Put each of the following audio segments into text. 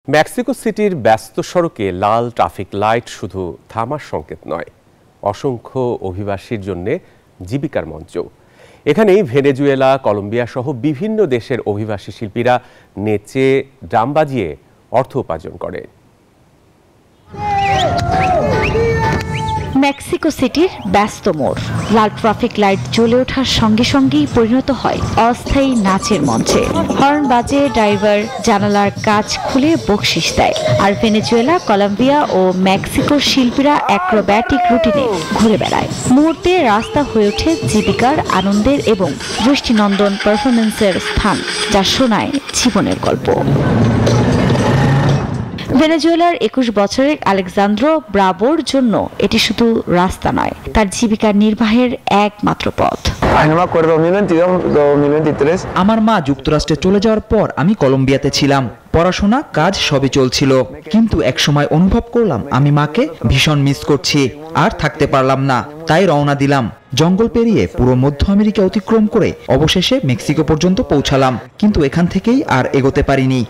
Mexico সিটির ব্যস্ত সড়কে লাল ট্রাফিক লাইট শুধু থামার সংকেত নয়, অসংখ্য অভিবাসীর জন্য জীবিকার মঞ্চ। এখানেই ভেনেজুয়েলা, কলম্বিয়া সহ বিভিন্ন দেশের অভিবাসী শিল্পীরা নেচে, ড্রাম বাজিয়ে অর্থ উপার্জন করে। মেক্সিকো সিটির ব্যস্ত মোড় লাল ট্রাফিক লাইট জ্বলে ওঠার সঙ্গে সঙ্গেই পরিণত হয় অস্থায়ী নাচের মঞ্চে। হর্ন বাজে, ড্রাইভার জানালার কাচ খুলে বকশিশ দেয়, আর ভেনেজুয়েলা, কলম্বিয়া ও মেক্সিকোর শিল্পীরা অ্যাক্রোব্যাটিক রুটিনে ঘুরে বেড়ায়। মুহূর্তে রাস্তা হয়ে ওঠে জীবিকার, আনন্দের এবং দৃষ্টিনন্দন পারফরমেন্সের স্থান, যা শোনায় জীবনের গল্প। ভেনেজুয়েলার 21 বছরের আলেক্সান্দ্রো ব্রাভোর জন্য এটি শুধু রাস্তা নয়, তার জীবিকা নির্বাহের একমাত্র পথ। আমার মা যুক্তরাষ্ট্রে চলে যাওয়ার পর আমি কলম্বিয়াতে ছিলাম। পড়াশোনা, কাজ সবই চলছিল, কিন্তু একসময় অনুভব করলাম আমি মাকে ভীষণ মিস করছি, আর থাকতে পারলাম না। তাই রওনা দিলাম। জঙ্গল পেরিয়ে পুরো মধ্য আমেরিকা অতিক্রম করে অবশেষে মেক্সিকো পর্যন্ত পৌঁছালাম, কিন্তু এখান থেকেই আর এগোতে পারিনি।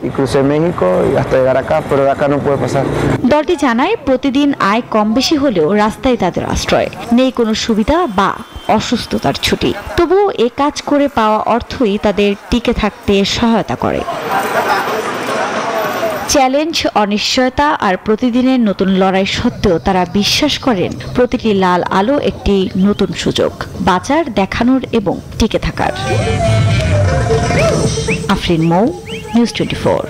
দলটি জানায় প্রতিদিন আয় কম বেশি হলেও রাস্তায় তাদের আশ্রয় নেই, কোনো সুবিধা বা অসুস্থতার ছুটি। তবুও এ কাজ করে পাওয়া অর্থই তাদের টিকে থাকতে সহায়তা করে। চ্যালেঞ্জ, অনিশ্চয়তা আর প্রতিদিনের নতুন লড়াই সত্ত্বেও তারা বিশ্বাস করেন প্রতিটি লাল আলো একটি নতুন সুযোগ, বাঁচার, দেখানোর এবং টিকে থাকার। আফরিন মৌ, নিউজ 24।